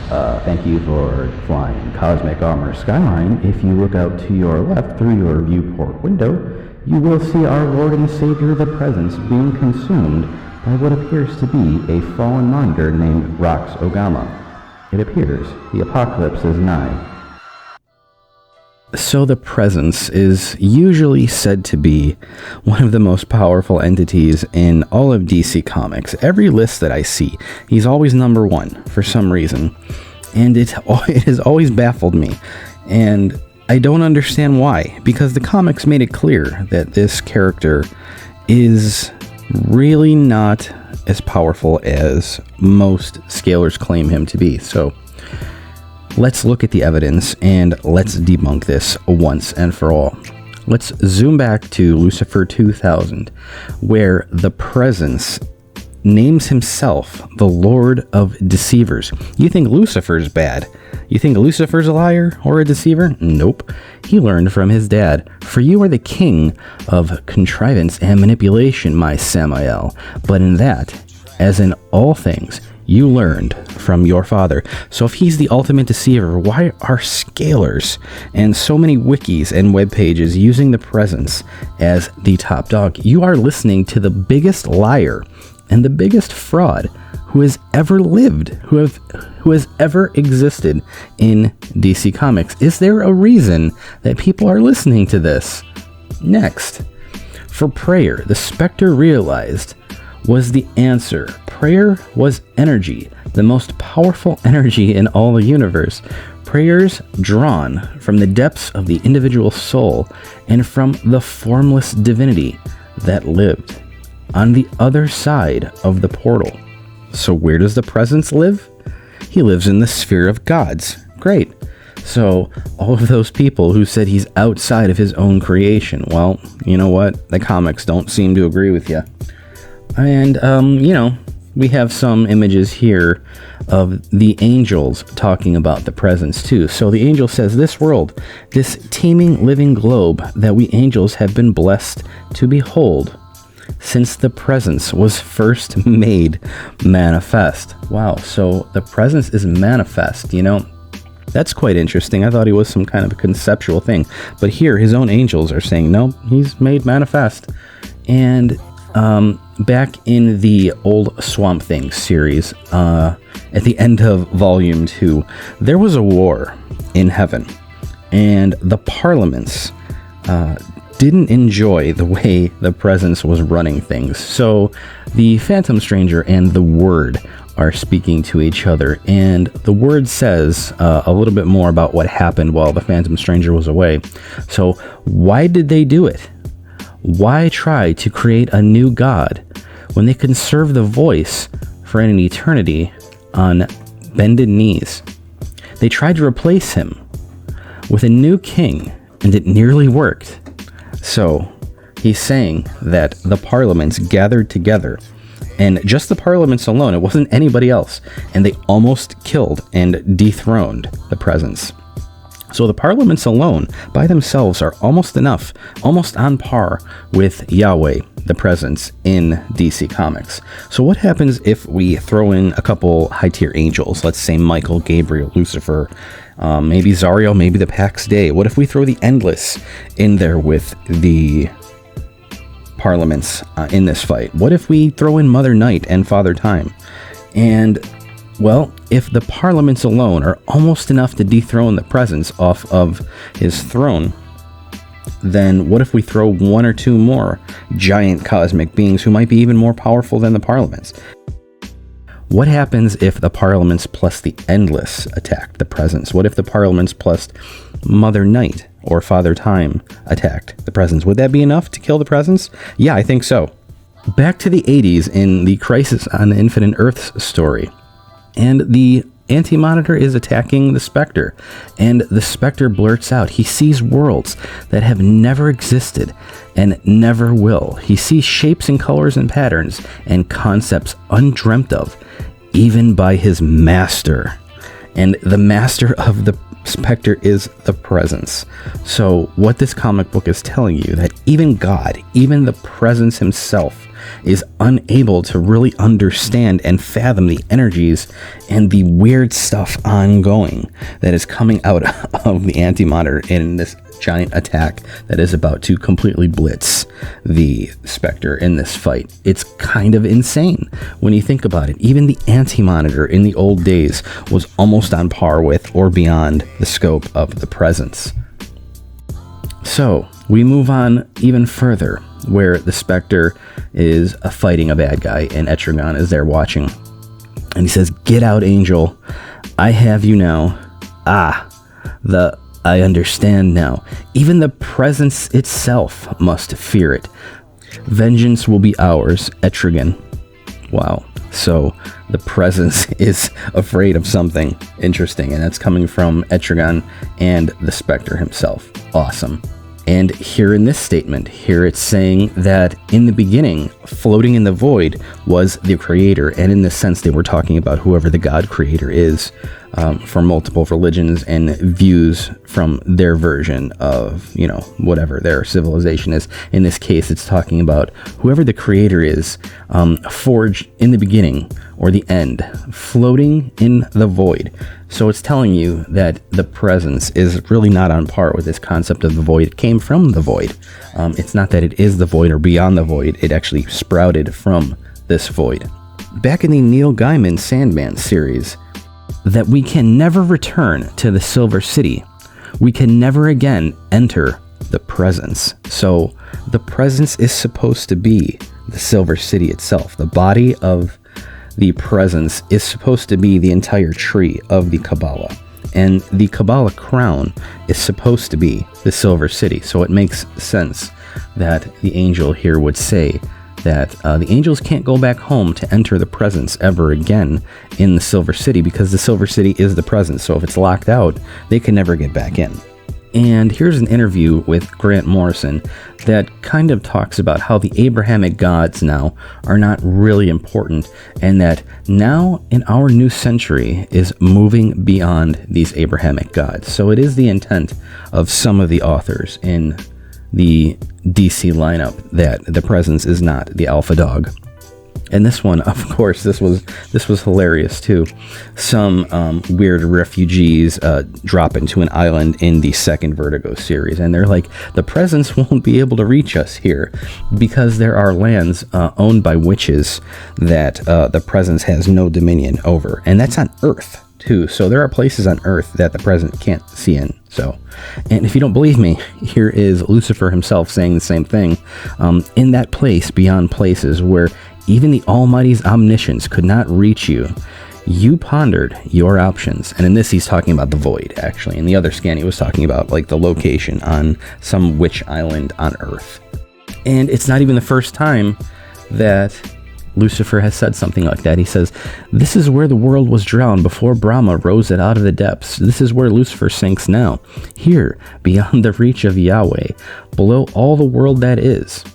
Thank you for flying Cosmic Armor Skyline. If you look out to your left through your viewport window, you will see our Lord and Savior, the Presence, being consumed by what appears to be a fallen monitor named Rox Ogama. It appears the apocalypse is nigh. So the Presence is usually said to be one of the most powerful entities in all of DC Comics. Every list that I see, he's always number one for some reason. And it has always baffled me. And I don't understand why. Because the comics made it clear that this character is really not as powerful as most scalers claim him to be. So let's look at the evidence and let's debunk this once and for all. Let's zoom back to Lucifer 2000, where the Presence names himself the Lord of Deceivers. You think Lucifer's bad? You think Lucifer's a liar or a deceiver? Nope. He learned from his dad. For you are the king of contrivance and manipulation, my Samael. But in that, as in all things, you learned from your father. So if he's the ultimate deceiver, why are scalers and so many wikis and web pages using the Presence as the top dog? You are listening to the biggest liar and the biggest fraud who has ever lived, who has ever existed in DC Comics. Is there a reason that people are listening to this? Next, for prayer, the Spectre realized was the answer. Prayer was energy, the most powerful energy in all the universe. Prayers drawn from the depths of the individual soul and from the formless divinity that lived on the other side of the portal. So where does the Presence live? He lives in the sphere of gods. Great. So all of those people who said he's outside of his own creation, well, you know what? The comics don't seem to agree with you. And, we have some images here of the angels talking about the Presence too. So the angel says, this world, this teeming living globe that we angels have been blessed to behold since the Presence was first made manifest. Wow, so the Presence is manifest, That's quite interesting. I thought he was some kind of a conceptual thing. But here, his own angels are saying, no, he's made manifest. And back in the old Swamp Thing series, at the end of Volume 2, there was a war in heaven. And the parliaments didn't enjoy the way the Presence was running things. So the Phantom Stranger and the Word are speaking to each other, and the Word says a little bit more about what happened while the Phantom Stranger was away. So why did they do it? Why try to create a new god when they can serve the voice for an eternity on bended knees? They tried to replace him with a new king, and it nearly worked. So he's saying that the parliaments gathered together, and just the parliaments alone, it wasn't anybody else, and they almost killed and dethroned the Presence. So the parliaments alone, by themselves, are almost enough, almost on par with Yahweh, the Presence, in DC Comics. So what happens if we throw in a couple high-tier angels? Let's say Michael, Gabriel, Lucifer, maybe Zariel, maybe the Pax Day. What if we throw the Endless in there with the parliaments in this fight? What if we throw in Mother Night and Father Time? And, well, if the parliaments alone are almost enough to dethrone the Presence off of his throne, then what if we throw one or two more giant cosmic beings who might be even more powerful than the parliaments? What happens if the parliaments plus the Endless attacked the Presence? What if the parliaments plus Mother Night or Father Time attacked the Presence? Would that be enough to kill the Presence? Yeah, I think so. Back to the 80s in the Crisis on Infinite Earths story. And the Anti-Monitor is attacking the Spectre. And the Spectre blurts out he sees worlds that have never existed and never will. He sees shapes and colors and patterns and concepts undreamt of, even by his master. And the master of the Spectre is the Presence. So what this comic book is telling you, that even God, even the Presence himself, is unable to really understand and fathom the energies and the weird stuff ongoing that is coming out of the Anti-Monitor in this giant attack that is about to completely blitz the Spectre in this fight. It's kind of insane when you think about it. Even the Anti-Monitor in the old days was almost on par with or beyond the scope of the Presence. So we move on even further, where the Spectre is fighting a bad guy and Etrigan is there watching. And he says, "Get out, Angel. I have you now. I understand now. Even the Presence itself must fear it. Vengeance will be ours, Etrigan." Wow. So the Presence is afraid of something interesting, and that's coming from Etrigan and the Spectre himself. Awesome. And here in this statement, here it's saying that in the beginning, floating in the void was the creator. And in this sense, they were talking about whoever the God creator is, for multiple religions and views from their version of, whatever their civilization is. In this case, it's talking about whoever the creator is, forged in the beginning or the end, floating in the void. So it's telling you that the Presence is really not on par with this concept of the void. It came from the void. It's not that it is the void or beyond the void. It actually sprouted from this void. Back in the Neil Gaiman Sandman series, that we can never return to the Silver City. We can never again enter the Presence. So the Presence is supposed to be the Silver City itself. The body of the Presence is supposed to be the entire tree of the Kabbalah. And the Kabbalah crown is supposed to be the Silver City. So it makes sense that the angel here would say that the angels can't go back home to enter the Presence ever again in the Silver City, because the Silver City is the Presence. So if it's locked out, they can never get back in. And here's an interview with Grant Morrison that kind of talks about how the Abrahamic gods now are not really important, and that now in our new century is moving beyond these Abrahamic gods. So it is the intent of some of the authors in the DC lineup that the Presence is not the alpha dog. And this one, of course, this was hilarious too. Some weird refugees drop into an island in the second Vertigo series, and they're like, the Presence won't be able to reach us here because there are lands owned by witches that the Presence has no dominion over, and that's on Earth too. So there are places on Earth that the Presence can't see in. So, and if you don't believe me, here is Lucifer himself saying the same thing. In that place beyond places where even the Almighty's omniscience could not reach you, you pondered your options. And in this, he's talking about the void, actually. In the other scan, he was talking about like the location on some witch island on Earth. And it's not even the first time that Lucifer has said something like that. He says, "This is where the world was drowned before Brahma rose it out of the depths. This is where Lucifer sinks now. Here, beyond the reach of Yahweh, below all the world that is.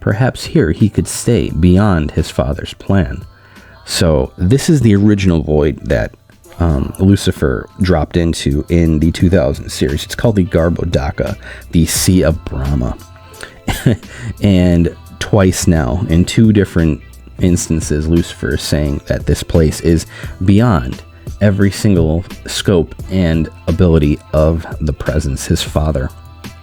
Perhaps here he could stay beyond his father's plan." So this is the original void that Lucifer dropped into in the 2000 series. It's called the Garbhodaka, the Sea of Brahma. And twice now, in two different instances, Lucifer is saying that this place is beyond every single scope and ability of the Presence, his father.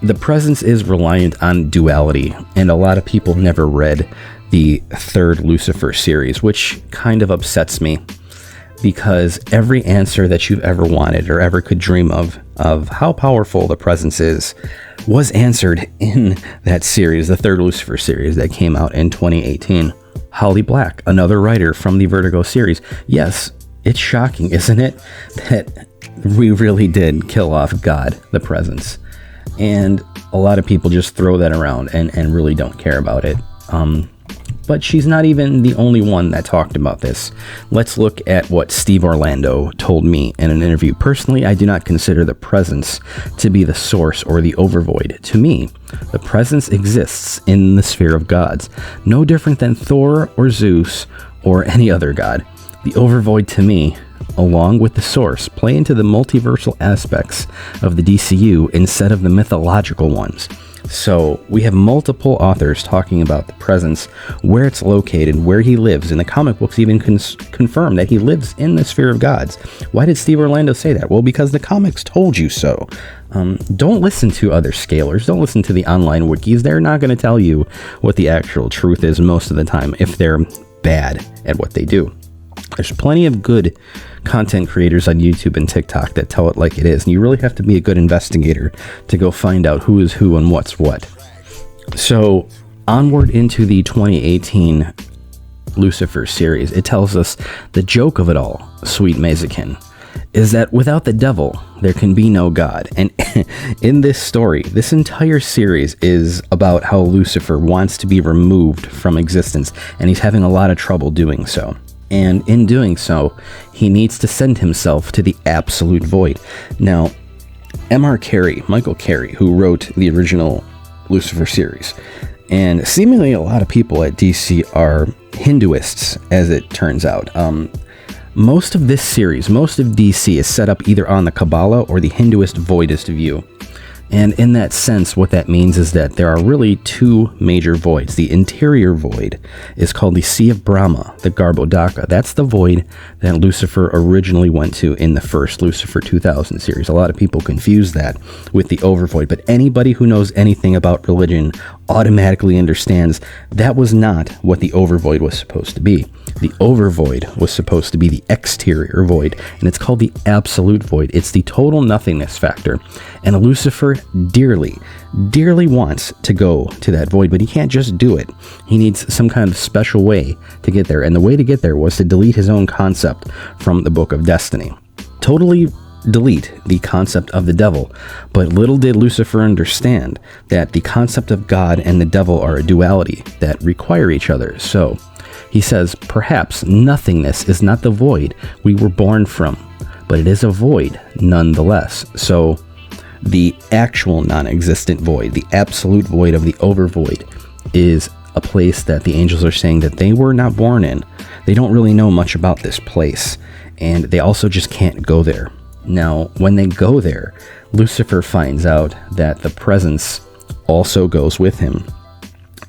The Presence is reliant on duality, and a lot of people never read the third Lucifer series, which kind of upsets me, because every answer that you've ever wanted or ever could dream of how powerful the Presence is, was answered in that series, the third Lucifer series that came out in 2018. Holly Black, another writer from the Vertigo series. Yes, it's shocking, isn't it, that we really did kill off God, the Presence. And a lot of people just throw that around and really don't care about it. But she's not even the only one that talked about this. Let's look at what Steve Orlando told me in an interview. Personally, I do not consider the Presence to be the source or the overvoid. To me, the Presence exists in the sphere of gods, no different than Thor or Zeus or any other god. The overvoid to me, along with the source, play into the multiversal aspects of the DCU instead of the mythological ones. So we have multiple authors talking about the presence, where it's located, where he lives, and the comic books even confirm that he lives in the sphere of gods. Why did Steve Orlando say that? Well, because the comics told you so. Don't listen to other scalers. Don't listen to the online wikis. They're not going to tell you what the actual truth is most of the time if they're bad at what they do. There's plenty of good content creators on YouTube and TikTok that tell it like it is, and you really have to be a good investigator to go find out who is who and what's what. So, onward into the 2018 Lucifer series, it tells us the joke of it all, sweet Mazakin, is that without the devil, there can be no God. And in this story, this entire series is about how Lucifer wants to be removed from existence, and he's having a lot of trouble doing so. And in doing so, he needs to send himself to the absolute void. Now, M.R. Carey, Michael Carey, who wrote the original Lucifer series, and seemingly a lot of people at DC are Hinduists, as it turns out. Most of this series, most of DC is set up either on the Kabbalah or the Hinduist voidist view. And in that sense, what that means is that there are really two major voids. The interior void is called the Sea of Brahma, the Garbhodaka. That's the void that Lucifer originally went to in the first Lucifer 2000 series. A lot of people confuse that with the overvoid, but anybody who knows anything about religion automatically understands that was not what the overvoid was supposed to be. The overvoid was supposed to be the exterior void, and it's called the absolute void. It's the total nothingness factor. And Lucifer dearly wants to go to that void, but he can't just do it. He needs some kind of special way to get there, and the way to get there was to delete his own concept from the Book of Destiny. Totally delete the concept of the devil, but little did Lucifer understand that the concept of God and the devil are a duality that require each other. So he says, perhaps nothingness is not the void we were born from, but it is a void nonetheless. So the actual non-existent void, the absolute void of the overvoid, is a place that the angels are saying that they were not born in. They don't really know much about this place, and they also just can't go there. Now, when they go there, Lucifer finds out that the presence also goes with him.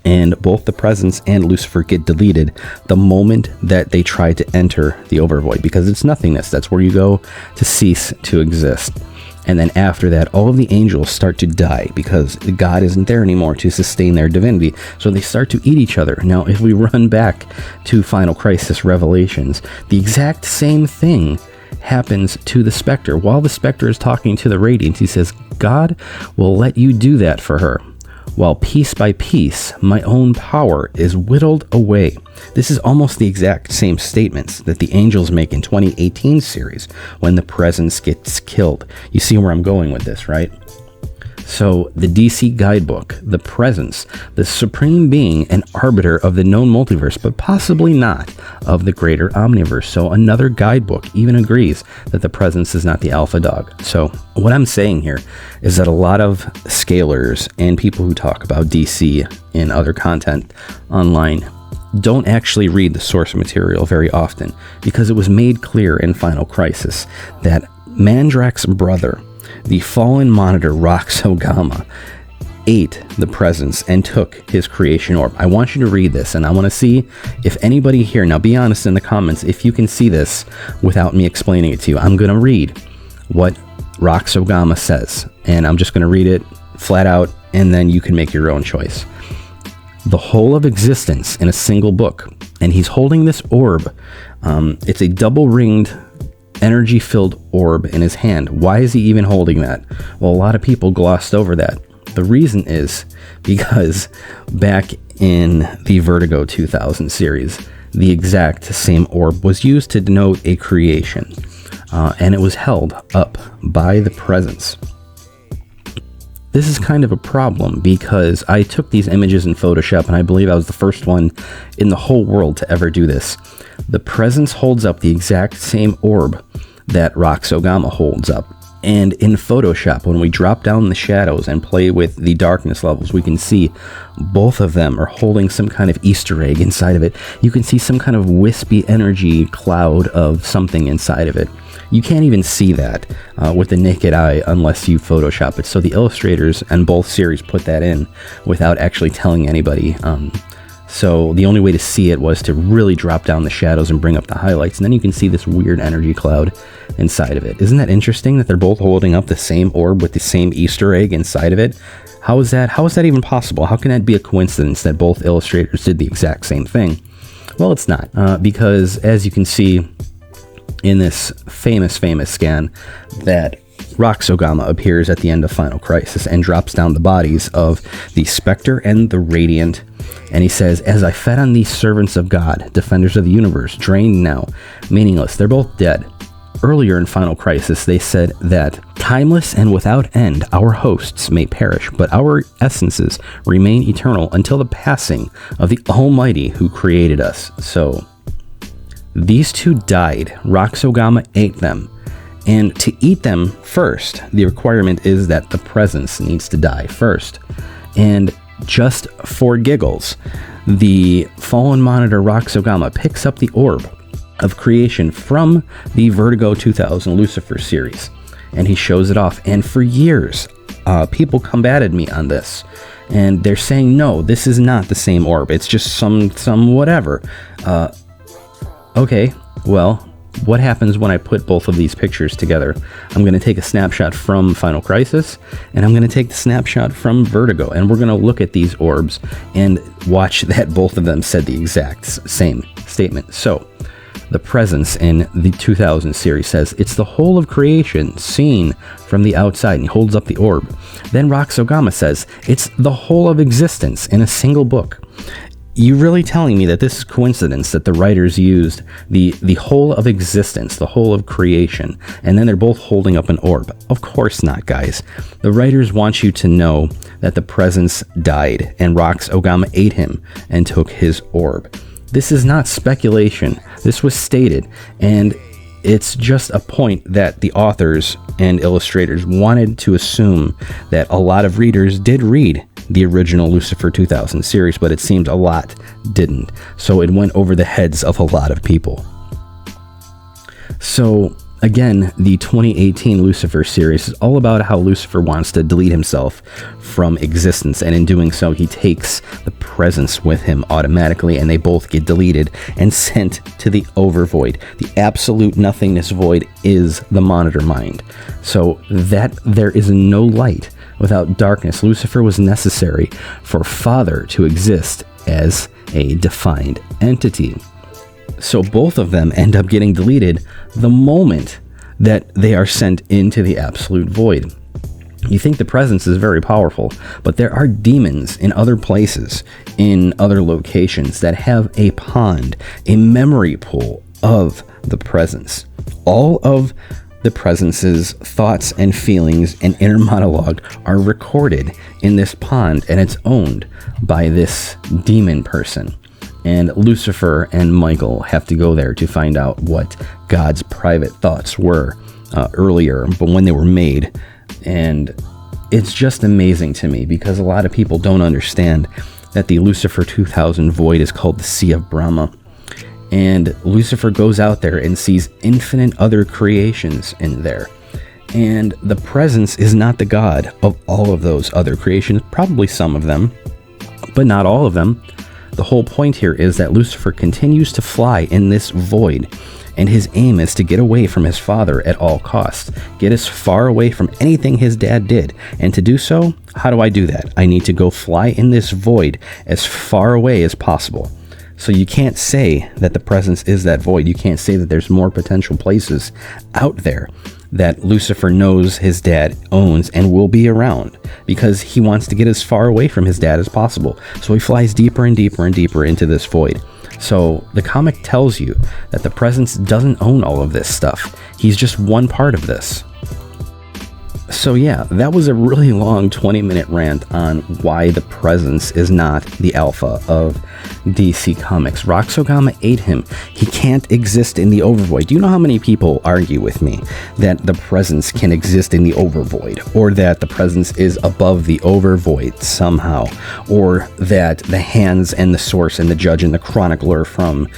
And both the presence and Lucifer get deleted the moment that they try to enter the overvoid, because it's nothingness. That's where you go to cease to exist. And then after that, all of the angels start to die because God isn't there anymore to sustain their divinity. So they start to eat each other. Now, if we run back to Final Crisis Revelations, the exact same thing happens to the Spectre. While the Spectre is talking to the Radiant, he says, God will let you do that for her, while piece by piece, my own power is whittled away. This is almost the exact same statements that the angels make in 2018 series when the presence gets killed. You see where I'm going with this, right? So the DC guidebook, the presence, the supreme being and arbiter of the known multiverse, but possibly not of the greater omniverse. So another guidebook even agrees that the presence is not the alpha dog. So what I'm saying here is that a lot of scalers and people who talk about DC in other content online don't actually read the source material very often, because it was made clear in Final Crisis that Mandrak's brother, the fallen monitor Rox Ogama, ate the presence and took his creation orb. I want you to read this, and I want to see if anybody here, now be honest in the comments if you can see this without me explaining it to you. I'm going to read what Rox Ogama says, and I'm just going to read it flat out, and then you can make your own choice. The whole of existence in a single book, and he's holding this orb. It's a double-ringed energy-filled orb in his hand. Why is he even holding that? Well, a lot of people glossed over that. The reason is because back in the Vertigo 2000 series, the exact same orb was used to denote a creation, and it was held up by the presence. This is kind of a problem because I took these images in Photoshop, and I believe I was the first one in the whole world to ever do this. The presence holds up the exact same orb that Rox Ogama holds up. And in Photoshop, when we drop down the shadows and play with the darkness levels, we can see both of them are holding some kind of Easter egg inside of it. You can see some kind of wispy energy cloud of something inside of it. You can't even see that with the naked eye unless you Photoshop it. So the illustrators and both series put that in without actually telling anybody. So the only way to see it was to really drop down the shadows and bring up the highlights. And then you can see this weird energy cloud inside of it. Isn't that interesting that they're both holding up the same orb with the same Easter egg inside of it? How is that even possible? How can that be a coincidence that both illustrators did the exact same thing? Well, it's not, because as you can see in this famous scan, that Rox Ogama appears at the end of Final Crisis and drops down the bodies of the Spectre and the Radiant. And he says, "As I fed on these servants of God, defenders of the universe, drained now, meaningless, they're both dead." Earlier in Final Crisis, they said that timeless and without end, our hosts may perish, but our essences remain eternal until the passing of the Almighty who created us. So these two died. Rox Ogama ate them. And to eat them first, the requirement is that the presence needs to die first. And just for giggles, the fallen monitor Rox Ogama picks up the orb of creation from the Vertigo 2000 Lucifer series, and he shows it off. And for years, people combated me on this, and they're saying, no, this is not the same orb. It's just some whatever. Okay, well, what happens when I put both of these pictures together? I'm going to take a snapshot from Final Crisis, and I'm going to take the snapshot from Vertigo, and we're going to look at these orbs and watch that both of them said the exact same statement. So, the presence in the 2000 series says, "It's the whole of creation seen from the outside," and he holds up the orb. Then Rox Ogama says, "It's the whole of existence in a single book." You really telling me that this is coincidence that the writers used the whole of existence, the whole of creation, and then they're both holding up an orb? Of course not, guys. The writers want you to know that the presence died, and Rox Ogama ate him and took his orb. This is not speculation. This was stated, and it's just a point that the authors and illustrators wanted to assume that a lot of readers did read the original Lucifer 2000 series, but it seems a lot didn't. So it went over the heads of a lot of people. So again, the 2018 Lucifer series is all about how Lucifer wants to delete himself from existence, and in doing so, he takes the presence with him automatically, and they both get deleted and sent to the overvoid. The absolute nothingness void is the monitor mind. So that there is no light without darkness. Lucifer was necessary for Father to exist as a defined entity. So both of them end up getting deleted the moment that they are sent into the absolute void. You think the presence is very powerful, but there are demons in other places, in other locations, that have a pond, a memory pool of the presence. All of the presence's thoughts and feelings and inner monologue are recorded in this pond, and it's owned by this demon person. And Lucifer and Michael have to go there to find out what God's private thoughts were earlier, but when they were made. And it's just amazing to me, because a lot of people don't understand that the Lucifer 2000 void is called the Sea of Brahma. And Lucifer goes out there and sees infinite other creations in there. And the presence is not the God of all of those other creations, probably some of them, but not all of them. The whole point here is that Lucifer continues to fly in this void, and his aim is to get away from his father at all costs, get as far away from anything his dad did. And to do so, how do I do that? I need to go fly in this void as far away as possible. So you can't say that the presence is that void. You can't say that there's more potential places out there that Lucifer knows his dad owns and will be around, because he wants to get as far away from his dad as possible. So he flies deeper and deeper and deeper into this void. So the comic tells you that the presence doesn't own all of this stuff. He's just one part of this. So yeah, that was a really long 20-minute rant on why the Presence is not the alpha of DC Comics. Rox Ogama ate him. He can't exist in the Overvoid. Do you know how many people argue with me that the Presence can exist in the Overvoid, or that the Presence is above the Overvoid somehow, or that the Hands and the Source and the Judge and the Chronicler from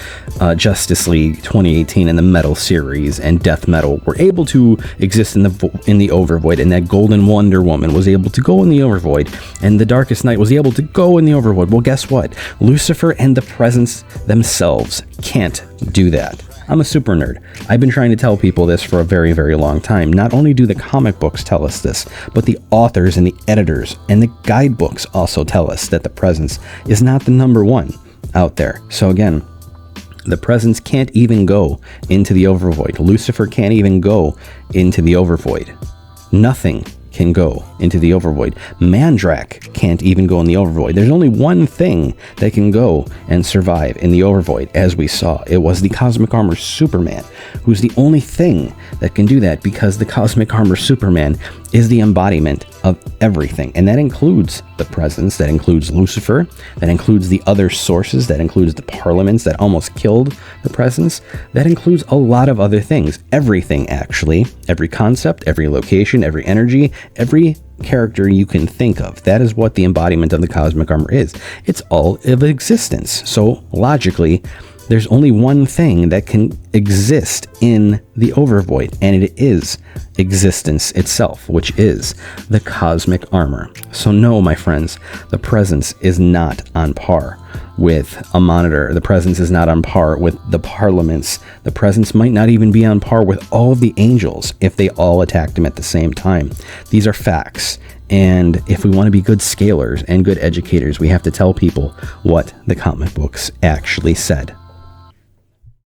Justice League 2018 and the Metal series and Death Metal were able to exist in the Overvoid, and that Golden Wonder Woman was able to go in the Overvoid, and the Darkest Knight was able to go in the Overvoid. Well, guess what? Lucifer and the Presence themselves can't do that. I'm a super nerd. I've been trying to tell people this for a very, very long time. Not only do the comic books tell us this, but the authors and the editors and the guidebooks also tell us that the Presence is not the number one out there. So again, the Presence can't even go into the Overvoid. Lucifer can't even go into the Overvoid. Nothing can go into the Overvoid. Mandrak can't even go in the Overvoid. There's only one thing that can go and survive in the Overvoid, as we saw. It was the Cosmic Armor Superman, who's the only thing that can do that, because the Cosmic Armor Superman is the embodiment of everything. And that includes the Presence, that includes Lucifer, that includes the other sources, that includes the parliaments that almost killed the Presence, that includes a lot of other things. Everything, actually. Every concept, every location, every energy, every character you can think of. That is what the embodiment of the Cosmic Armor is. It's all of existence. So logically, there's only one thing that can exist in the Overvoid, and it is existence itself, which is the Cosmic Armor. So no, my friends, the Presence is not on par with a Monitor. The Presence is not on par with the Parliaments. The Presence might not even be on par with all of the angels if they all attacked him at the same time. These are facts. And if we want to be good scalers and good educators, we have to tell people what the comic books actually said.